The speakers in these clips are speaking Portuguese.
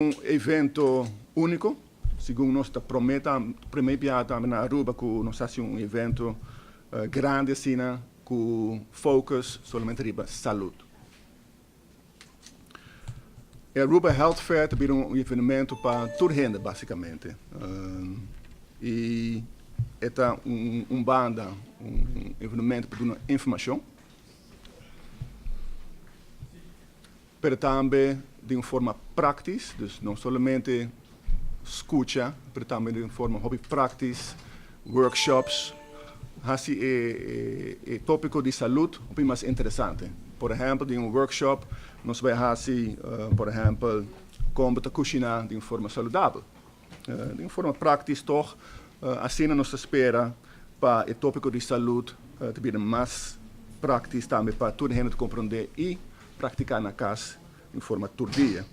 Um evento único, segundo nós prometemos na Aruba que nós fazemos um evento grande assim, com focus somente riba saúde. A Aruba Health Fair é um evento para toda gente, basicamente. E é banda, um evento para dar informação, mas também de uma forma prática, dus não somente escuta, mas também de uma forma hobby prática, workshops. Assim é tópico de saúde bem mais interessante. Por exemplo, de um workshop, nós vamos fazer, por exemplo, como cozinhar de uma forma saudável. De uma forma prática, toch, assim nós espera para o tópico de saúde ter mais prático também para toda gente compreender e praticar na casa de forma todo dia.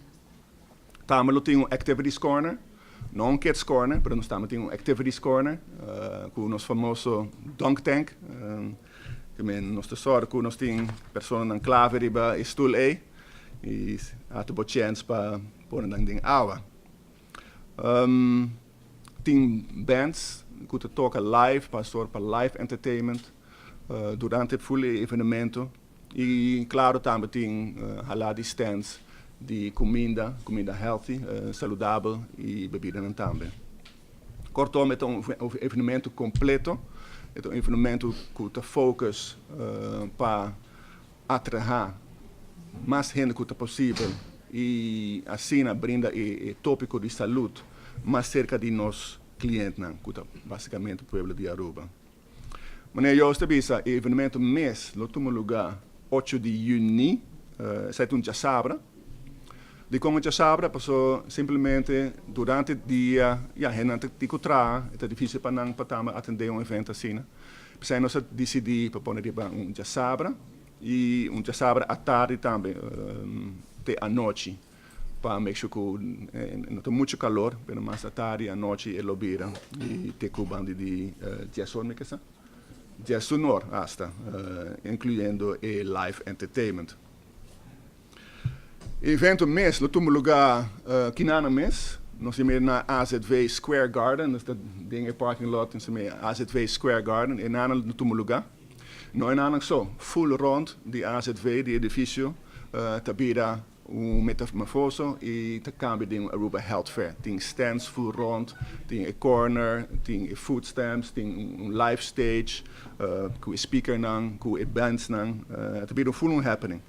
Também tem um Activities Corner, não um Kids Corner, mas nós também temos um Activities Corner, com o nosso famoso Dunk Tank. Nós temos que nós temos pessoas na clave riba e stoel e há uma chance para pôr na água. Tem bands que tocam live, para live entertainment durante o full evenemento. E, claro, também tem halal stands de comida healthy, saudável e bebida também. Kortom, é um evento completo, é um evento que te foca para atrair mais gente que possível e assim brinda o tópico de saúde mais cerca de nossos clientes, que é basicamente o povo de Aruba. Mas eu estou vendo o evento mês, no último lugar, 8 de junho, sai um Jasabra. De como Jasabra, passou simplesmente durante o dia, a gente tem que trabalhar, é difícil para atender um evento assim. Então, nós decidimos para pôr um Jasabra e um Jasabra à tarde também, até à noite, para make sure que não tem muito calor, mas à tarde, à noite, é lobira e tem que bande de Jasor, dia sonor hasta, incluindo e live entertainment. Evento mês, no último lugar, Kinana mês, nós temos na AZV Square Garden, dat ding parking lot, nós temos AZV Square Garden, e no último lugar. Não é só, full rond de AZV, de edifício, tabira metamorfose e te cambia de Aruba Health Fair. Tem stands full rond, tem corner, tem food stamps, tem live stage, com speaker, com bands, tabira full happening.